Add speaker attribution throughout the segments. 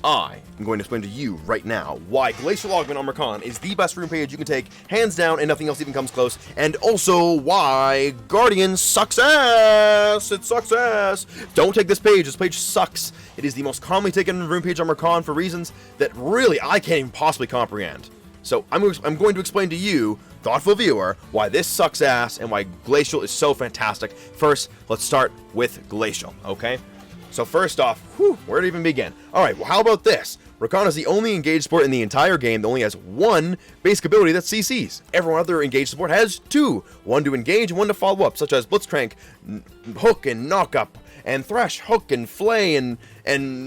Speaker 1: I am going to explain to you right now why Glacial Augment on Rakan is the best rune page you can take, hands down, and nothing else even comes close, and also why Guardian sucks ass! It sucks ass! Don't take this page sucks. It is the most commonly taken rune page on Rakan for reasons that really I can't even possibly comprehend. So I'm going to explain to you, thoughtful viewer, why this sucks ass and why Glacial is so fantastic. First, let's start with Glacial, okay? So first off, where to even begin? Alright, well how about this? Rakan is the only engaged support in the entire game that only has one basic ability that CCs. Every other engaged support has two. One to engage and one to follow up, such as Blitzcrank, Hook and Knock Up, and Thresh, Hook and Flay, and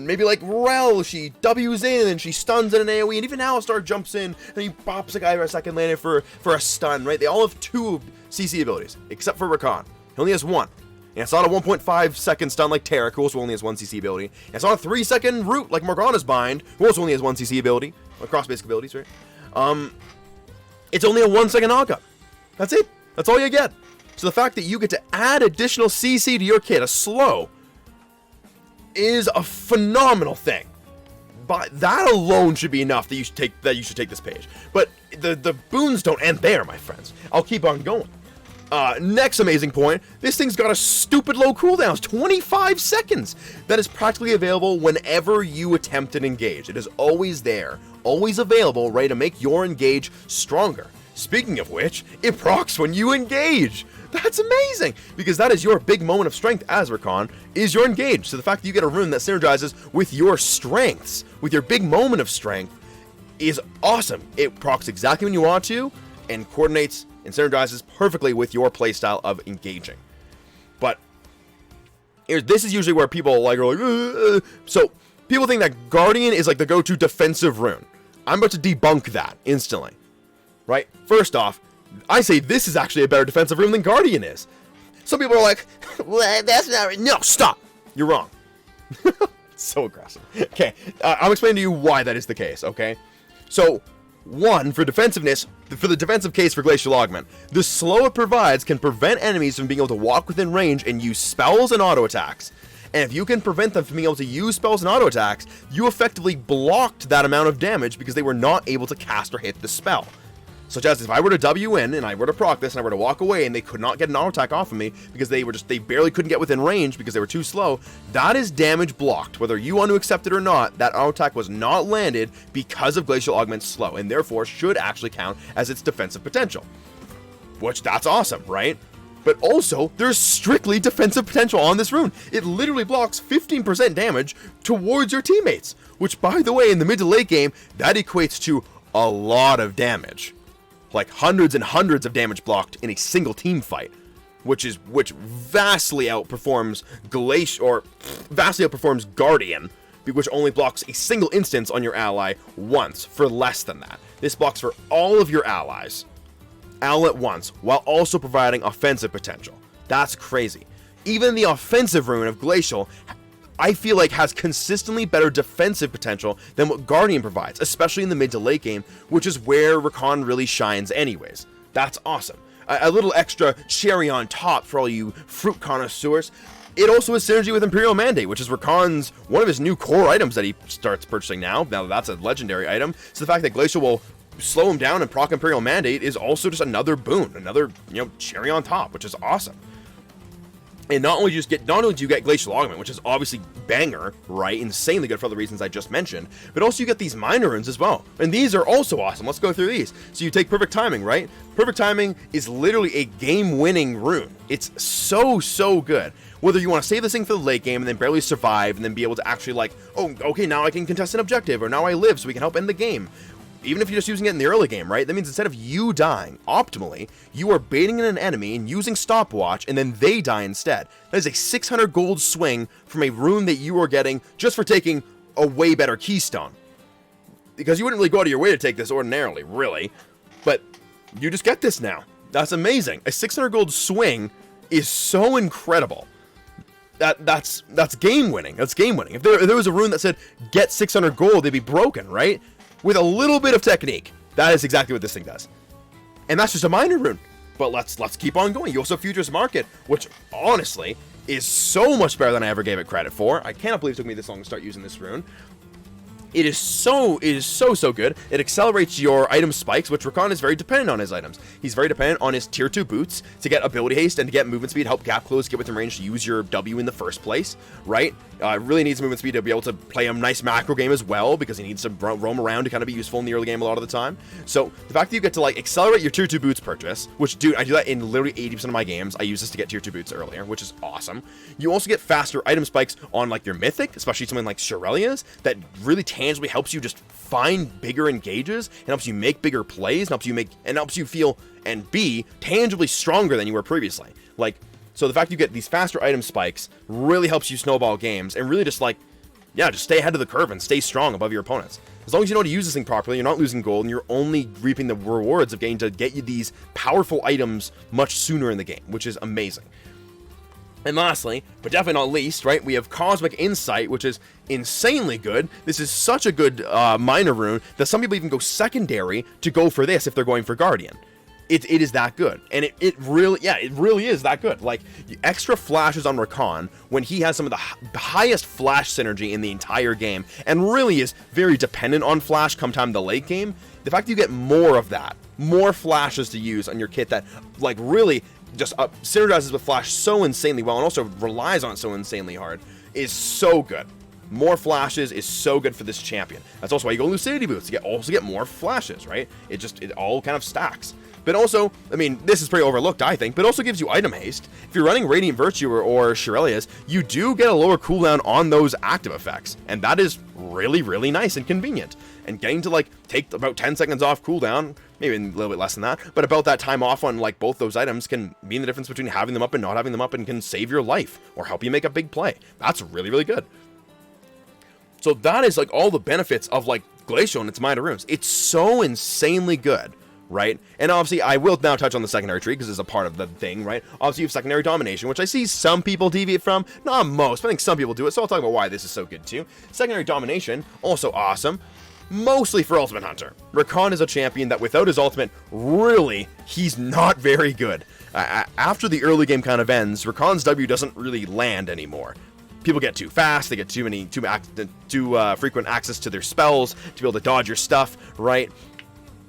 Speaker 1: maybe like Rel, she W's in and she stuns in an AoE, and even Alistar jumps in and he bops a guy for a second landing for a stun, right? They all have two CC abilities, except for Rakan. He only has one. And it's not a 1.5 second stun like Taric, who also only has one CC ability. And it's not a 3 second root like Morgana's Bind, who also only has one CC ability. Across basic abilities, right? It's only a 1 second knockup. That's it. That's all you get. So the fact that you get to add additional CC to your kit, a slow, is a phenomenal thing. But that alone should be enough that you should take this page. But the boons don't end there, my friends. I'll keep on going. Next amazing point, this thing's got a stupid low cooldown, 25 seconds. That is practically available whenever you attempt an engage. It is always there, always available, ready to make your engage stronger. Speaking of which, it procs when you engage. That's amazing, because that is your big moment of strength as Rakan, is your engage. So the fact that you get a rune that synergizes with your strengths, with your big moment of strength, is awesome. It procs exactly when you want to, and coordinates and synergizes perfectly with your playstyle of engaging. But this is usually where people are like, so people think that Guardian is like the go-to defensive rune. I'm about to debunk that instantly, right? First off, I say this is actually a better defensive rune than Guardian is. Some people are like, well, that's not right. No, stop. You're wrong. So aggressive. Okay, I'm explaining to you why that is the case, okay? So, one, for defensiveness, for the defensive case for Glacial Augment, the slow it provides can prevent enemies from being able to walk within range and use spells and auto attacks. And if you can prevent them from being able to use spells and auto attacks, you effectively blocked that amount of damage because they were not able to cast or hit the spell. Such as if I were to W in and I were to proc this and I were to walk away and they could not get an auto attack off of me because they barely couldn't get within range because they were too slow, that is damage blocked. Whether you want to accept it or not, that auto attack was not landed because of Glacial Augment's slow, and therefore should actually count as its defensive potential. Which, that's awesome, right? But also, there's strictly defensive potential on this rune. It literally blocks 15% damage towards your teammates, which, by the way, in the mid to late game, that equates to a lot of damage. Like hundreds and hundreds of damage blocked in a single team fight, which vastly outperforms Guardian, which only blocks a single instance on your ally once for less than that. This blocks for all of your allies all at once, while also providing offensive potential. That's crazy. Even the offensive rune of Glacial, I feel like, has consistently better defensive potential than what Guardian provides, especially in the mid to late game, which is where Rakan really shines anyways. That's awesome. A little extra cherry on top for all you fruit connoisseurs. It also has synergy with Imperial Mandate, which is Rakan's one of his new core items that he starts purchasing now. Now that's a legendary item. So the fact that Glacial will slow him down and proc Imperial Mandate is also just another boon, another, cherry on top, which is awesome. And not only do you get Glacial Augment, which is obviously banger, right? Insanely good for all the reasons I just mentioned, but also you get these minor runes as well. And these are also awesome. Let's go through these. So you take Perfect Timing, right? Perfect Timing is literally a game-winning rune. It's so good. Whether you want to save this thing for the late game and then barely survive and then be able to actually like, oh, okay, now I can contest an objective, or now I live so we can help end the game. Even if you're just using it in the early game, right? That means instead of you dying, optimally, you are baiting in an enemy and using stopwatch, and then they die instead. That is a 600 gold swing from a rune that you are getting just for taking a way better keystone. Because you wouldn't really go out of your way to take this ordinarily, really. But you just get this now. That's amazing. A 600 gold swing is so incredible. That's game winning. That's game winning. If there was a rune that said, get 600 gold, they'd be broken, right? With a little bit of technique, that is exactly what this thing does. And that's just a minor rune. But let's keep on going. You also have Futures Market, which honestly is so much better than I ever gave it credit for. I cannot believe it took me this long to start using this rune. It is so good. It accelerates your item spikes, which Rakan is very dependent on his items. He's very dependent on his tier 2 boots to get ability haste and to get movement speed, help gap close, get within range to use your W in the first place, right? Really needs movement speed to be able to play a nice macro game as well, because he needs to roam around to kind of be useful in the early game a lot of the time. So the fact that you get to like accelerate your tier 2 boots purchase, which dude, I do that in literally 80% of my games. I use this to get tier 2 boots earlier, which is awesome. You also get faster item spikes on like your mythic, especially something like Shirelia's, that really tangibly helps you just find bigger engages and helps you make bigger plays and helps you feel and be tangibly stronger than you were previously. Like, so the fact you get these faster item spikes really helps you snowball games and really just like, yeah, just stay ahead of the curve and stay strong above your opponents. As long as you know how to use this thing properly, you're not losing gold and you're only reaping the rewards of getting to get you these powerful items much sooner in the game, which is amazing. And lastly, but definitely not least, right, we have Cosmic Insight, which is insanely good. This is such a good minor rune that some people even go secondary to go for this if they're going for Guardian. It is that good, and it really is that good. Like, extra flashes on Rakan when he has some of the highest flash synergy in the entire game, and really is very dependent on flash come time the late game. The fact that you get more of that, more flashes to use on your kit that, like, really just synergizes with flash so insanely well and also relies on it so insanely hard is so good. More flashes is so good for this champion. That's also why you go Lucidity boots to also get more flashes, right? It all kind of stacks. But also, I mean, this is pretty overlooked, I think, but also gives you item haste. If you're running Radiant Virtue or Shirelia's, you do get a lower cooldown on those active effects, and that is really, really nice and convenient. And getting to, like, take about 10 seconds off cooldown, maybe a little bit less than that, but about that time off on, like, both those items can mean the difference between having them up and not having them up, and can save your life or help you make a big play. That's really, really good. So that is, like, all the benefits of, like, Glacial and its minor runes. It's so insanely good, right? And obviously, I will now touch on the secondary tree, because it's a part of the thing, right? Obviously, you have secondary domination, which I see some people deviate from. Not most, but I think some people do it, so I'll talk about why this is so good, too. Secondary domination, also awesome. Mostly for Ultimate Hunter. Rakan is a champion that without his ultimate, really, he's not very good. After the early game kind of ends, Rakan's W doesn't really land anymore. People get too fast, they get too frequent access to their spells to be able to dodge your stuff, right?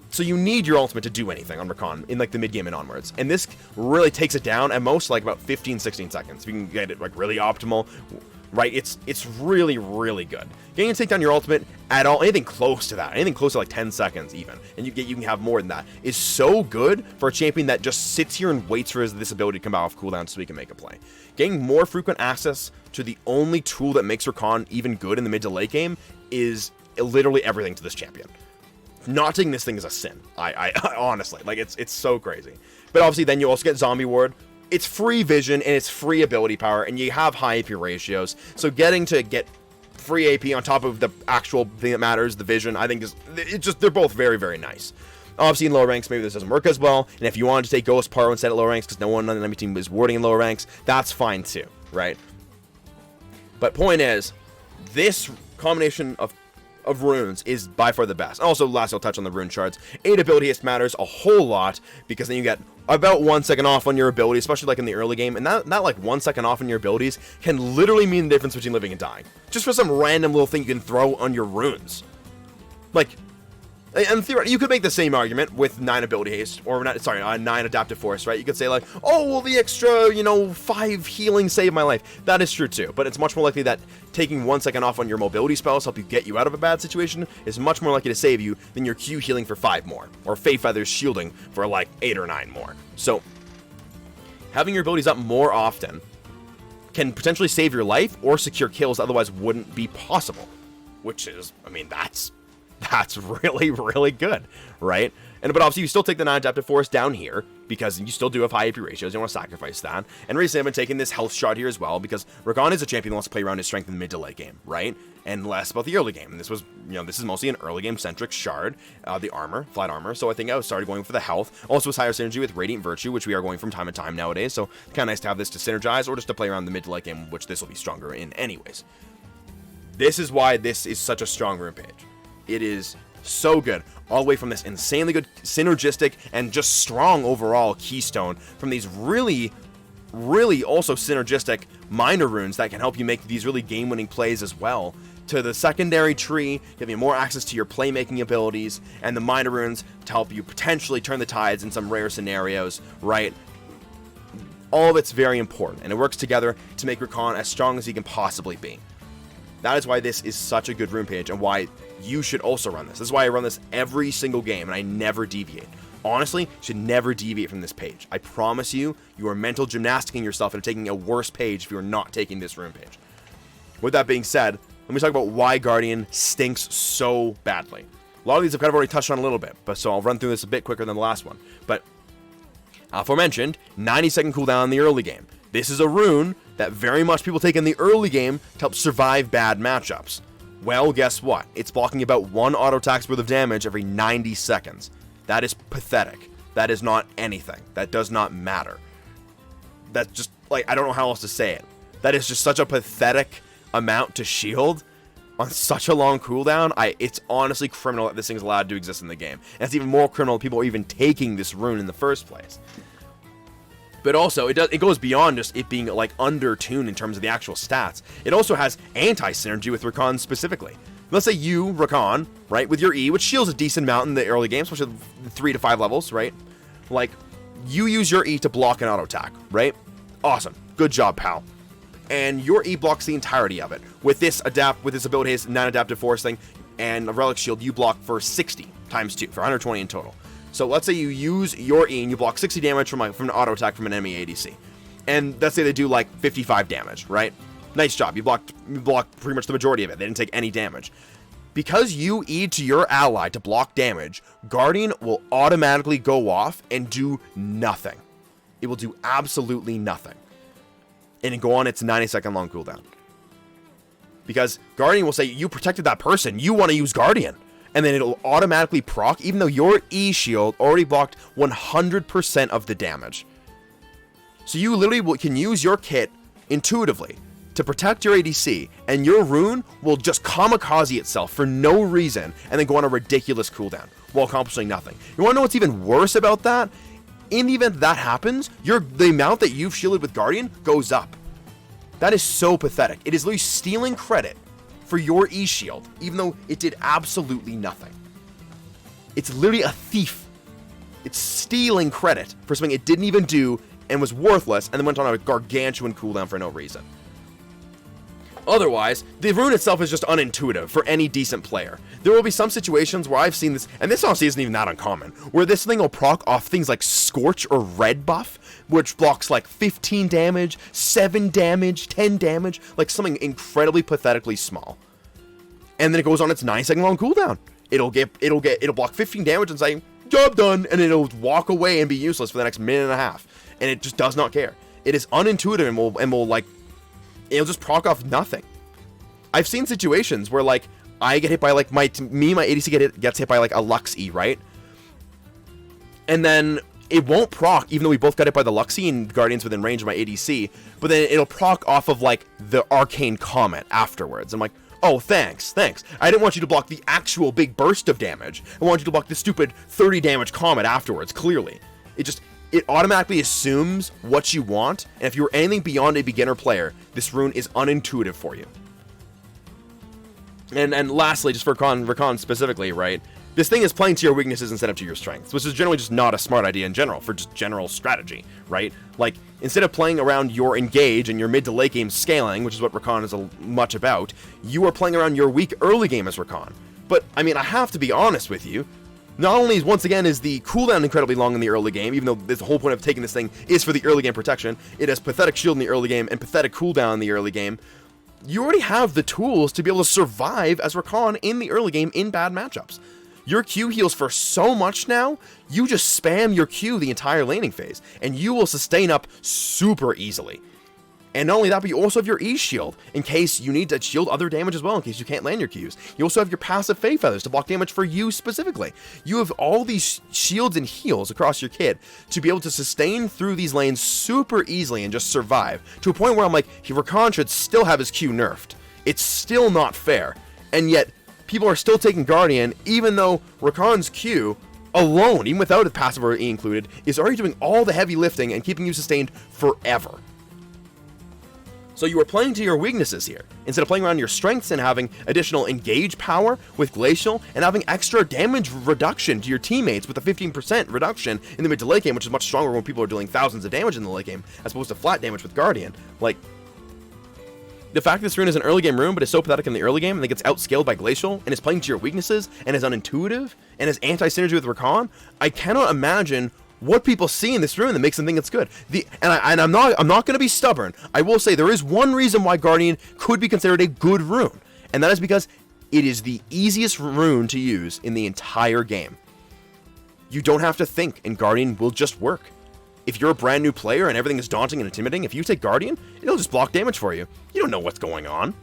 Speaker 1: So you need your ultimate to do anything on Rakan in like the mid game and onwards. And this really takes it down at most like about 15-16 seconds. If you can get it like really optimal, right? It's really, really good. Getting to take down your ultimate at all, anything close to that, anything close to like 10 seconds even, and you can have more than that, is so good for a champion that just sits here and waits for this ability to come out off cooldown so he can make a play. Getting more frequent access to the only tool that makes Rakan even good in the mid to late game is literally everything to this champion. Not taking this thing is a sin. I honestly, like, it's so crazy. But obviously then you also get Zombie Ward. It's free vision and it's free ability power, and you have high AP ratios. So getting to get free AP on top of the actual thing that matters, the vision, I think they're both very, very nice. Obviously in lower ranks, maybe this doesn't work as well. And if you wanted to take Ghost Paro instead at lower ranks, because no one on the enemy team is warding in lower ranks, that's fine too, right? But point is, this combination of runes is by far the best. Also, last I'll touch on the rune shards. 8 ability haste matters a whole lot, because then you get about 1 second off on your ability, especially like in the early game, and that like 1 second off on your abilities can literally mean the difference between living and dying. Just for some random little thing you can throw on your runes. Like, and theoretically, you could make the same argument with 9 ability haste, or 9 adaptive force, right? You could say like, oh, well, the extra, 5 healing saved my life. That is true too, but it's much more likely that taking 1 second off on your mobility spells help you get you out of a bad situation is much more likely to save you than your Q healing for 5 more, or Fae Feathers shielding for like 8 or 9 more. So, having your abilities up more often can potentially save your life or secure kills that otherwise wouldn't be possible, which is, I mean, that's really, really good, right? But obviously you still take the non-adaptive force down here, because you still do have high AP ratios, you don't want to sacrifice that. And recently I've been taking this health shot here as well, because Rakan is a champion that wants to play around his strength in the mid to late game, right? And less about the early game. And this was, this is mostly an early game centric shard, the armor, flat armor, so I think I started going for the health. Also has higher synergy with Radiant Virtue, which we are going from time to time nowadays, so kind of nice to have this to synergize, or just to play around the mid to late game, which this will be stronger in anyways. This is why this is such a strong rune page. It is so good, all the way from this insanely good synergistic and just strong overall keystone from these really, really also synergistic minor runes that can help you make these really game-winning plays as well, to the secondary tree, giving you more access to your playmaking abilities, and the minor runes to help you potentially turn the tides in some rare scenarios, right? All of it's very important, and it works together to make Rakan as strong as he can possibly be. That is why this is such a good rune page, and why you should also run this. This is why I run this every single game, and I never deviate. Honestly, you should never deviate from this page. I promise you, you are mental gymnasticking yourself into taking a worse page if you are not taking this rune page. With that being said, let me talk about why Guardian stinks so badly. A lot of these I've kind of already touched on a little bit, but so I'll run through this a bit quicker than the last one. But aforementioned, 90-second cooldown in the early game. This is a rune that very much people take in the early game to help survive bad matchups. Well, guess what? It's blocking about 1 auto attack's worth of damage every 90 seconds. That is pathetic. That is not anything. That does not matter. That's just, like, I don't know how else to say it. That is just such a pathetic amount to shield on such a long cooldown. It's honestly criminal that this thing is allowed to exist in the game. And it's even more criminal that people are even taking this rune in the first place. But also, it goes beyond just it being, like, under-tuned in terms of the actual stats. It also has anti-synergy with Rakan specifically. Let's say you, Rakan, right, with your E, which shields a decent amount in the early game, especially 3 to 5 levels, right? Like, you use your E to block an auto attack, right? Awesome. Good job, pal. And your E blocks the entirety of it. With this ability, his non-adaptive force thing, and a relic shield, you block for 60 times 2, for 120 in total. So let's say you use your E and you block 60 damage from an auto attack from an enemy ADC. And let's say they do like 55 damage, right? Nice job. You blocked pretty much the majority of it. They didn't take any damage. Because you E to your ally to block damage, Guardian will automatically go off and do nothing. It will do absolutely nothing. And it go on its 90-second long cooldown. Because Guardian will say, you protected that person. You want to use Guardian. And then it'll automatically proc, even though your E shield already blocked 100% of the damage. So you literally can use your kit intuitively to protect your ADC, and your rune will just kamikaze itself for no reason, and then go on a ridiculous cooldown while accomplishing nothing. You want to know what's even worse about that? In the event that happens, the amount that you've shielded with Guardian goes up. That is so pathetic. It is literally stealing credit for your E shield, even though it did absolutely nothing. It's literally a thief. It's stealing credit for something it didn't even do and was worthless, and then went on a gargantuan cooldown for no reason. Otherwise, the rune itself is just unintuitive for any decent player. There will be some situations where I've seen this, and this honestly isn't even that uncommon, where this thing will proc off things like Scorch or Red buff, which blocks like 15 damage, 7 damage, 10 damage, like something incredibly pathetically small. And then it goes on its 9-second long cooldown. It'll block 15 damage and say, job done, and it'll walk away and be useless for the next minute and a half. And it just does not care. It is unintuitive and will like, it'll just proc off nothing. I've seen situations where, like, I get hit by, like, my ADC gets hit by, like, a Lux E, right? And then it won't proc, even though we both got hit by the Lux E and Guardian's within range of my ADC, but then it'll proc off of, like, the Arcane Comet afterwards. I'm like, oh, thanks. I didn't want you to block the actual big burst of damage. I wanted you to block the stupid 30 damage Comet afterwards, clearly. It automatically assumes what you want, and if you're anything beyond a beginner player, this rune is unintuitive for you. And lastly, just for Rakan specifically, right, this thing is playing to your weaknesses instead of to your strengths, which is generally just not a smart idea in general, for just general strategy, right? Like, instead of playing around your engage and your mid to late game scaling, which is what Rakan is much about, you are playing around your weak early game as Rakan. But, I mean, I have to be honest with you. Not only, once again, is the cooldown incredibly long in the early game, even though the whole point of taking this thing is for the early game protection, it has pathetic shield in the early game and pathetic cooldown in the early game. You already have the tools to be able to survive as Rakan in the early game in bad matchups. Your Q heals for so much now, you just spam your Q the entire laning phase, and you will sustain up super easily. And not only that, but you also have your E shield, in case you need to shield other damage as well, in case you can't land your Qs. You also have your passive Fae Feathers to block damage for you specifically. You have all these shields and heals across your kit to be able to sustain through these lanes super easily and just survive, to a point where I'm like, Rakan should still have his Q nerfed. It's still not fair. And yet, people are still taking Guardian, even though Rakan's Q alone, even without a passive or E included, is already doing all the heavy lifting and keeping you sustained forever. So you are playing to your weaknesses here, instead of playing around your strengths and having additional engage power with Glacial, and having extra damage reduction to your teammates with a 15% reduction in the mid to late game, which is much stronger when people are dealing thousands of damage in the late game, as opposed to flat damage with Guardian. Like, the fact that this rune is an early game rune, but is so pathetic in the early game, and then gets outscaled by Glacial, and is playing to your weaknesses, and is unintuitive, and is anti-synergy with Rakan, I cannot imagine what people see in this rune that makes them think it's good. I'm not going to be stubborn. I will say there is one reason why Guardian could be considered a good rune, and that is because it is the easiest rune to use in the entire game. You don't have to think, and Guardian will just work. If you're a brand new player and everything is daunting and intimidating, if you take Guardian, it'll just block damage for you. You don't know what's going on.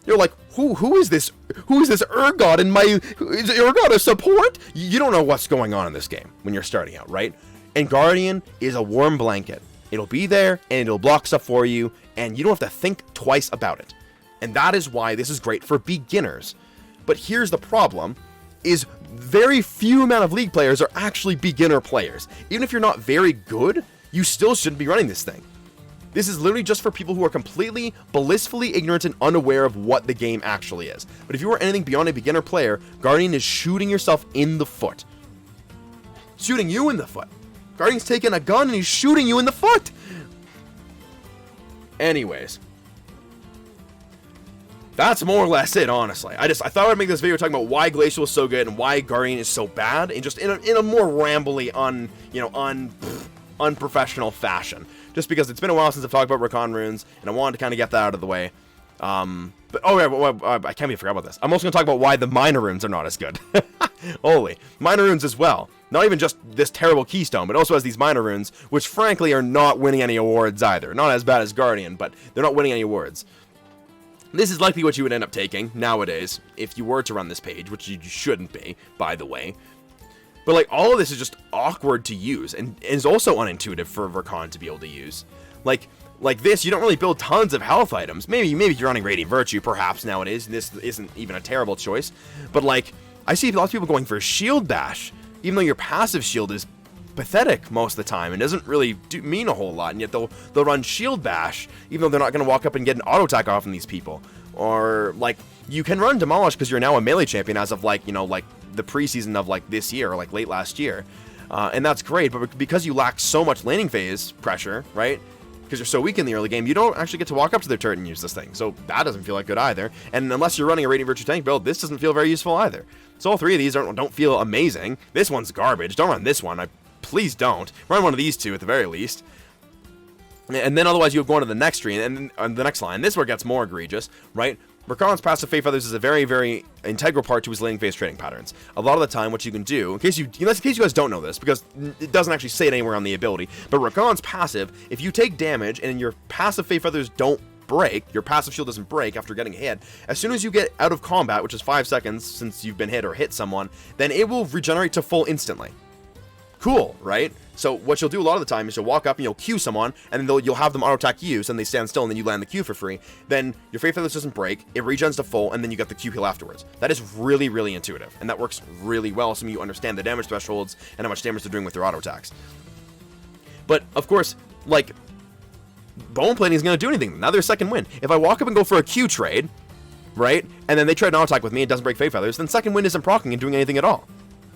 Speaker 1: You're like, who is this? Who is this Urgot in my... Is Urgot a support? You don't know what's going on in this game when you're starting out, right? And Guardian is a warm blanket. It'll be there, and it'll block stuff for you, and you don't have to think twice about it. And that is why this is great for beginners. But here's the problem, is very few amount of League players are actually beginner players. Even if you're not very good, you still shouldn't be running this thing. This is literally just for people who are completely blissfully ignorant and unaware of what the game actually is. But if you are anything beyond a beginner player, Guardian is shooting yourself in the foot. Shooting you in the foot. Guardian's taking a gun and he's shooting you in the foot! Anyways. That's more or less it, honestly. I thought I'd make this video talking about why Glacial is so good and why Guardian is so bad, and just in a more rambly, unprofessional fashion. Just because it's been a while since I've talked about Rakan runes, and I wanted to kind of get that out of the way. But, oh yeah, I can't even forget about this. I'm also going to talk about why the minor runes are not as good. Holy. Minor runes as well. Not even just this terrible keystone, but also has these minor runes, which frankly are not winning any awards either. Not as bad as Guardian, but they're not winning any awards. This is likely what you would end up taking nowadays, if you were to run this page, which you shouldn't be, by the way. But like, all of this is just awkward to use, and is also unintuitive for Rakan to be able to use. Like this, you don't really build tons of health items. Maybe you're running Radiant Virtue, perhaps, nowadays, and this isn't even a terrible choice. But like, I see lots of people going for Shield Bash, even though your passive shield is pathetic most of the time and doesn't really mean a whole lot, and yet they'll run Shield Bash, even though they're not going to walk up and get an auto attack off from these people. Or like, you can run Demolish because you're now a melee champion as of like, like the preseason of like this year or like late last year, and that's great. But because you lack so much laning phase pressure, right? Because you're so weak in the early game, you don't actually get to walk up to their turret and use this thing. So that doesn't feel like good either. And unless you're running a Radiant Virtue tank build, this doesn't feel very useful either. So all three of these don't feel amazing. This one's garbage. Don't run this one. Please don't. Run one of these two at the very least. And then otherwise you have going to the next tree, and on the next line. This is where it gets more egregious, right? Rakan's passive Fate Feathers is a very, very integral part to his laning phase trading patterns. A lot of the time, what you can do, in case you guys don't know this, because it doesn't actually say it anywhere on the ability, but Rakan's passive, if you take damage and your passive Fate Feathers don't break, your passive shield doesn't break after getting hit, as soon as you get out of combat, which is 5 seconds since you've been hit or hit someone, then it will regenerate to full instantly. Cool, right? So what you'll do a lot of the time is you'll walk up and you'll Q someone, and then you'll have them auto-attack you, so then they stand still, and then you land the Q for free. Then your Fate Feathers doesn't break, it regens to full, and then you get the Q heal afterwards. That is really, really intuitive, and that works really well, assuming you understand the damage thresholds and how much damage they're doing with their auto-attacks. But, of course, like, Bone Plating is going to do anything. Now there's second win. If I walk up and go for a Q trade, right, and then they try an auto-attack with me, it doesn't break Fate Feathers, then second win isn't proccing and doing anything at all.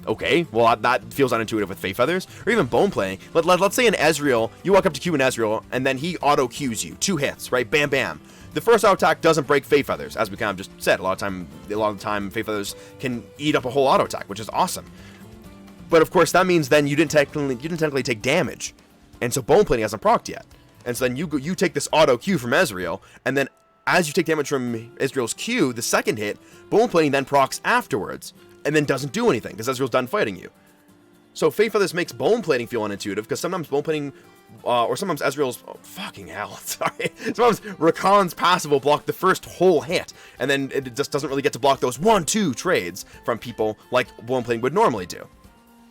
Speaker 1: Okay, well, that feels unintuitive with Fate Feathers, or even Bone Plating. Let's say in Ezreal, you walk up to Q in Ezreal, and then he auto-Qs you. 2 hits, right? Bam, bam. The first auto attack doesn't break Fate Feathers, as we kind of just said. A lot of the time, Fate Feathers can eat up a whole auto attack, which is awesome. But of course, that means then you didn't technically take damage, and so Bone Plating hasn't procced yet. And so then you take this auto Q from Ezreal, and then as you take damage from Ezreal's Q, the second hit, Bone Plating then procs afterwards, and then doesn't do anything, because Ezreal's done fighting you. So Fate Feathers makes Bone Plating feel unintuitive, because sometimes Bone Plating, or sometimes Ezreal's, oh, fucking hell, sorry, sometimes Rakan's passive will block the first whole hit, and then it just doesn't really get to block those 1-2 trades from people like Bone Plating would normally do,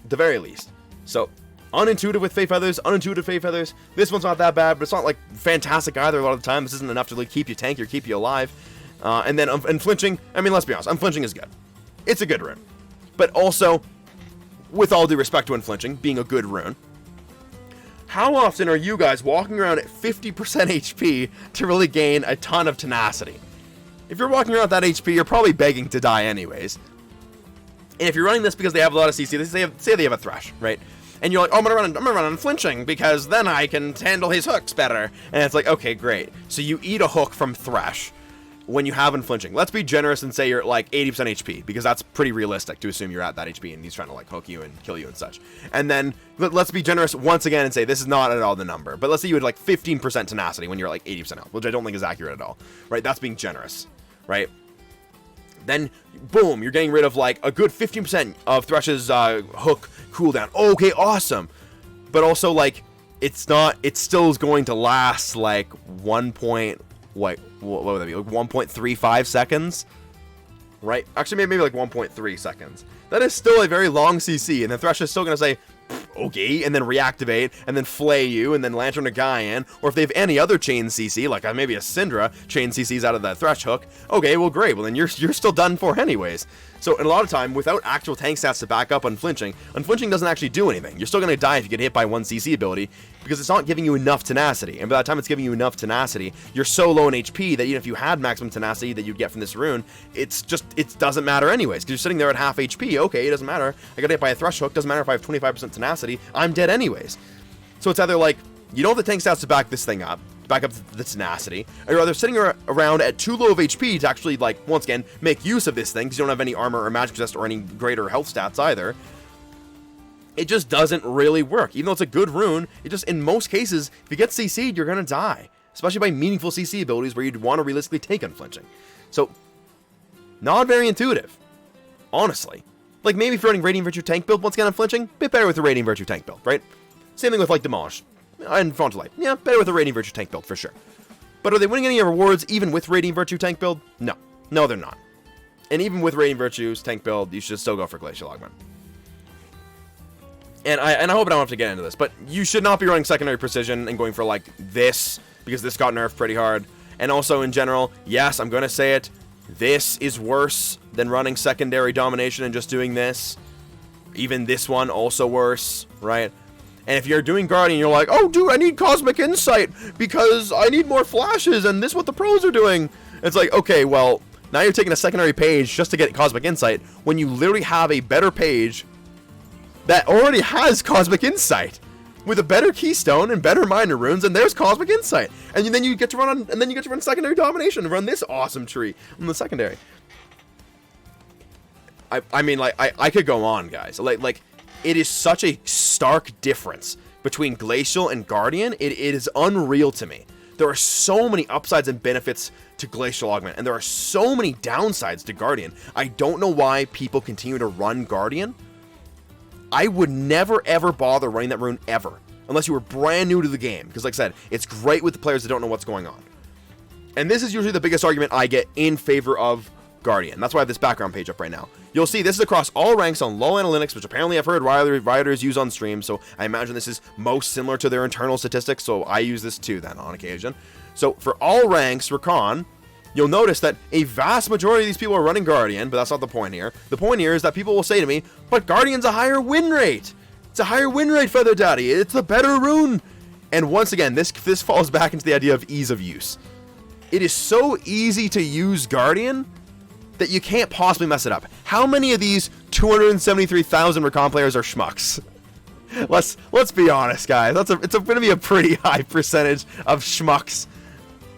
Speaker 1: at the very least. So, unintuitive with Fate Feathers, unintuitive Fate Feathers. This one's not that bad, but it's not like fantastic either a lot of the time. This isn't enough to like keep you tanky or keep you alive. And then Unflinching, I mean, let's be honest, Unflinching is good. It's a good rune. But also, with all due respect to Unflinching being a good rune, how often are you guys walking around at 50% HP to really gain a ton of tenacity? If you're walking around at that HP, you're probably begging to die anyways. And if you're running this because they have a lot of CC, say they have a Thresh, right? And you're like, oh, I'm gonna run unflinching because then I can handle his hooks better. And it's like, okay, great. So you eat a hook from Thresh when you have unflinching. Let's be generous and say you're at like 80% HP, because that's pretty realistic to assume you're at that HP and he's trying to like hook you and kill you and such. And then let's be generous once again and say this is not at all the number, but let's say you had like 15% tenacity when you're like 80% health, which I don't think is accurate at all, right? That's being generous, right? Then, boom, you're getting rid of like a good 15% of Thresh's hook cooldown. Okay, awesome. But also, like, it still is going to last like what would that be? Like 1.35 seconds? Right? Actually, maybe like 1.3 seconds. That is still a very long CC, and the Thresh is still going to say, okay, and then reactivate, and then flay you, and then Lantern a guy in. Or if they have any other chain CC, like maybe a Syndra chain CCs out of that Thresh hook, okay, well, great. Well, then you're still done for anyways. So, in a lot of time, without actual tank stats to back up unflinching doesn't actually do anything. You're still going to die if you get hit by one CC ability, because it's not giving you enough tenacity. And by the time it's giving you enough tenacity, you're so low in HP that even if you had maximum tenacity that you'd get from this rune, it doesn't matter anyways, because you're sitting there at half HP. Okay, it doesn't matter. I got hit by a Thresh hook. Doesn't matter if I have 25% tenacity. I'm dead anyways. So it's either like, you don't have the tank stats to back this thing up, back up the tenacity, or you're either sitting around at too low of HP to actually, like, once again, make use of this thing, because you don't have any armor or magic resist or any greater health stats either. It just doesn't really work. Even though it's a good rune, it just, in most cases, if you get CC'd, you're gonna die. Especially by meaningful CC abilities where you'd want to realistically take unflinching. So, not very intuitive. Honestly. Like, maybe if you're running Radiant Virtue tank build, once again unflinching, bit better with the Radiant Virtue tank build, right? Same thing with, like, Demolish and Frontal Light. Yeah, better with the Radiant Virtue tank build, for sure. But are they winning any rewards even with Radiant Virtue tank build? No. No, they're not. And even with Radiant Virtue's tank build, you should still go for Glacial Augment. And I hope I don't have to get into this, but you should not be running secondary precision and going for, like, this, because this got nerfed pretty hard. And also, in general, yes, I'm going to say it, this is worse than running secondary domination and just doing this. Even this one, also worse, right? And if you're doing Guardian, you're like, oh, dude, I need Cosmic Insight because I need more flashes, and this is what the pros are doing. It's like, okay, well, now you're taking a secondary page just to get Cosmic Insight when you literally have a better page that already has Cosmic Insight with a better keystone and better minor runes, and there's Cosmic Insight. And then you get to run secondary domination and run this awesome tree on the secondary. I mean, like, I could go on, guys. Like, it is such a stark difference between Glacial and Guardian. It is unreal to me. There are so many upsides and benefits to Glacial Augment, and there are so many downsides to Guardian. I don't know why people continue to run Guardian. I would never, ever bother running that rune ever, unless you were brand new to the game, because like I said, it's great with the players that don't know what's going on. And this is usually the biggest argument I get in favor of Guardian. That's why I have this background page up right now. You'll see this is across all ranks on low analytics, which apparently I've heard rioters use on stream, so I imagine this is most similar to their internal statistics, so I use this too then on occasion. So for all ranks, Rakan, you'll notice that a vast majority of these people are running Guardian, but that's not the point here. The point here is that people will say to me, but Guardian's a higher win rate. It's a higher win rate, Feather Daddy. It's the better rune. And once again, this falls back into the idea of ease of use. It is so easy to use Guardian that you can't possibly mess it up. How many of these 273,000 Rakan players are schmucks? Let's be honest, guys. It's going to be a pretty high percentage of schmucks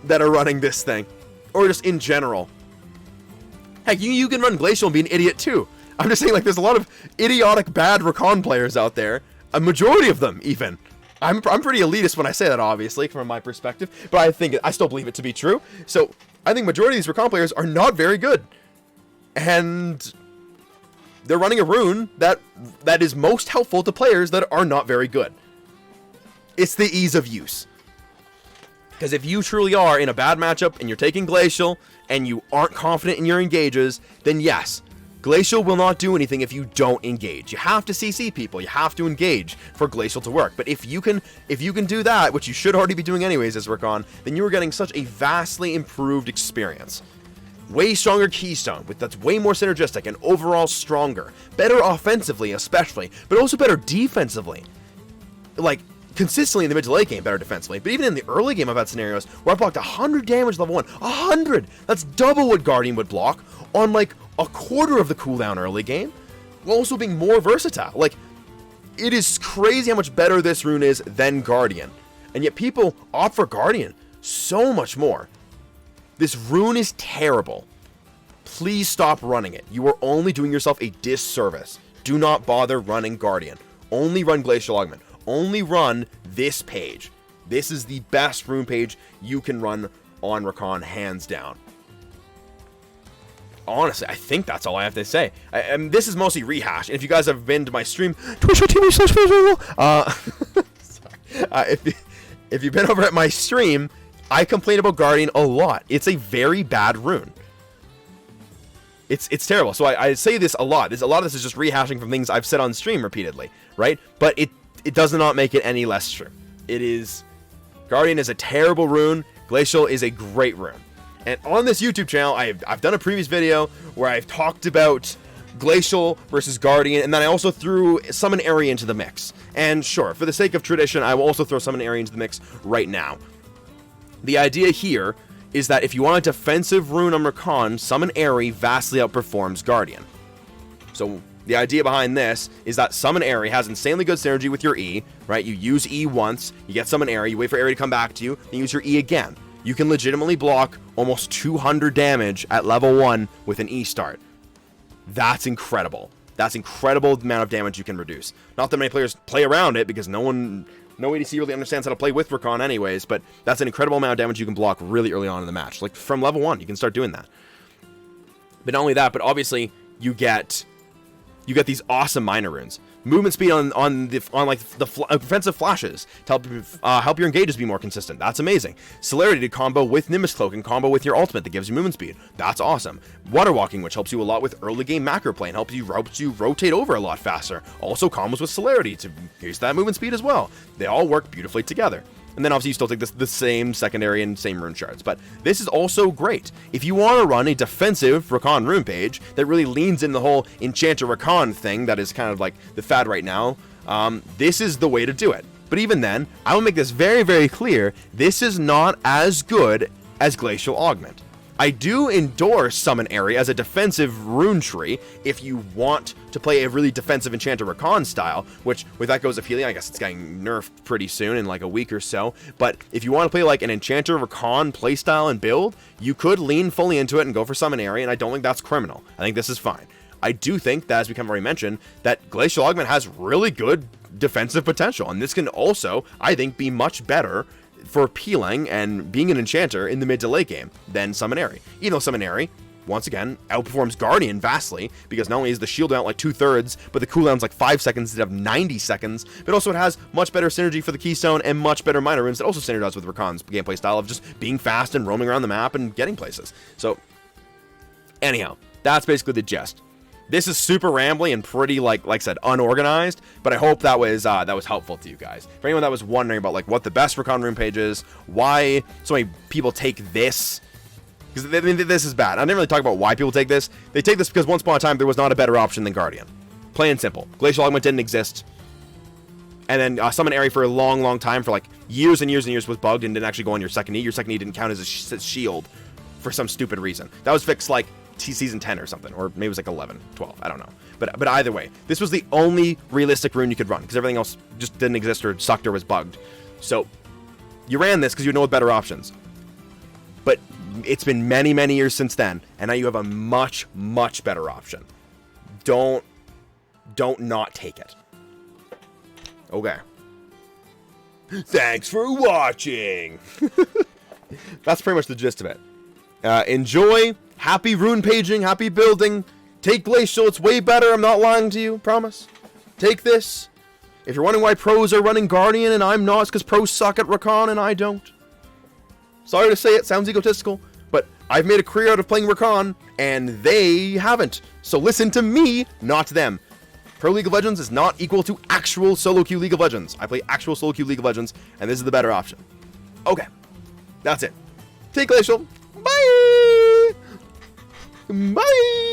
Speaker 1: that are running this thing. Or just in general. Heck, you can run Glacial and be an idiot too. I'm just saying, like, there's a lot of idiotic bad Rakan players out there. A majority of them, even. I'm pretty elitist when I say that, obviously, from my perspective. But I still believe it to be true. So, I think majority of these Rakan players are not very good. And they're running a rune that is most helpful to players that are not very good. It's the ease of use. Because if you truly are in a bad matchup and you're taking Glacial and you aren't confident in your engages, then yes, Glacial will not do anything if you don't engage. You have to CC people. You have to engage for Glacial to work. But if you can do that, which you should already be doing anyways as Rakan, then you are getting such a vastly improved experience. Way stronger keystone, that's way more synergistic and overall stronger. Better offensively especially, but also better defensively. Like, consistently in the mid to late game better defensively, but even in the early game I've had scenarios where I blocked 100 damage level 1. 100! That's double what Guardian would block on like a quarter of the cooldown early game, while also being more versatile. Like, it is crazy how much better this rune is than Guardian, and yet people opt for Guardian so much more. This rune is terrible. Please stop running it. You are only doing yourself a disservice. Do not bother running Guardian. Only run Glacial Augment. Only run this page. This is the best rune page you can run on Rakan, hands down. Honestly, I think that's all I have to say. And this is mostly rehash. And if you guys have been to my stream, if you've been over at my stream, I complain about Guardian a lot. It's a very bad rune. It's terrible. So I say this a lot. A lot of this is just rehashing from things I've said on stream repeatedly, right? But it does not make it any less true. It is... Guardian is a terrible rune. Glacial is a great rune. And on this YouTube channel, I've done a previous video where I've talked about Glacial versus Guardian, and then I also threw Summon Area into the mix. And sure, for the sake of tradition, I will also throw Summon Area into the mix right now. The idea here is that if you want a defensive rune on Rakan, Summon Area vastly outperforms Guardian. So the idea behind this is that Summon Area has insanely good synergy with your E, right? You use E once, you get Summon Area, you wait for Area to come back to you, then use your E again. You can legitimately block almost 200 damage at level 1 with an E start. That's incredible. That's incredible amount of damage you can reduce. Not that many players play around it, because no ADC really understands how to play with Rakan anyways, but that's an incredible amount of damage you can block really early on in the match. Like, from level 1, you can start doing that. But not only that, but obviously, you get these awesome minor runes. Movement speed on like the offensive flashes to help your engages be more consistent. That's amazing. Celerity to combo with Nimbus Cloak and combo with your ultimate that gives you movement speed. That's awesome. Water walking, which helps you a lot with early game macro play and helps you rotate over a lot faster. Also combos with Celerity to increase that movement speed as well. They all work beautifully together. And then obviously you still take the same secondary and same rune shards. But this is also great. If you want to run a defensive Rakan rune page that really leans in the whole Enchanter Rakan thing that is kind of like the fad right now, this is the way to do it. But even then, I will make this very, very clear. This is not as good as Glacial Augment. I do endorse Summon Area as a defensive rune tree if you want to play a really defensive Enchanter Rakan style, which with Echoes of Healing, I guess it's getting nerfed pretty soon in like a week or so. But if you want to play like an Enchanter Rakan playstyle and build, you could lean fully into it and go for Summon Area, and I don't think that's criminal. I think this is fine. I do think that, as we already mentioned, that Glacial Augment has really good defensive potential, and this can also, I think, be much better for peeling and being an enchanter in the mid to late game than Summon Area. Even though Summon Area, once again, outperforms Guardian vastly, because not only is the shield out like 2/3, but the cooldown's like 5 seconds instead of 90 seconds, but also it has much better synergy for the Keystone and much better minor runes that also synergize with Rakan's gameplay style of just being fast and roaming around the map and getting places. So, anyhow, that's basically the gist. This is super rambly and pretty, like I said, unorganized, but I hope that was helpful to you guys. For anyone that was wondering about like what the best Rakan rune page is, why so many people take this, because this is bad. I didn't really talk about why people take this. They take this because once upon a time there was not a better option than Guardian. Plain and simple. Glacial Augment didn't exist, and then Summon Area for a long, long time, for like years and years and years, was bugged and didn't actually go on your second E. Your second E didn't count as a shield for some stupid reason. That was fixed like season 10 or something, or maybe it was like 11, 12, I don't know. But either way, this was the only realistic rune you could run, because everything else just didn't exist or sucked or was bugged. So you ran this because you know better options. But it's been many, many years since then, and now you have a much, much better option. Don't not take it. Okay. Thanks for watching. That's pretty much the gist of it. Enjoy. Happy rune paging, happy building. Take Glacial, it's way better, I'm not lying to you, promise. Take this. If you're wondering why pros are running Guardian and I'm not, it's because pros suck at Rakan and I don't. Sorry to say it, sounds egotistical, but I've made a career out of playing Rakan, and they haven't. So listen to me, not them. Pro League of Legends is not equal to actual solo queue League of Legends. I play actual solo queue League of Legends, and this is the better option. Okay, that's it. Take Glacial. Bye! Bye!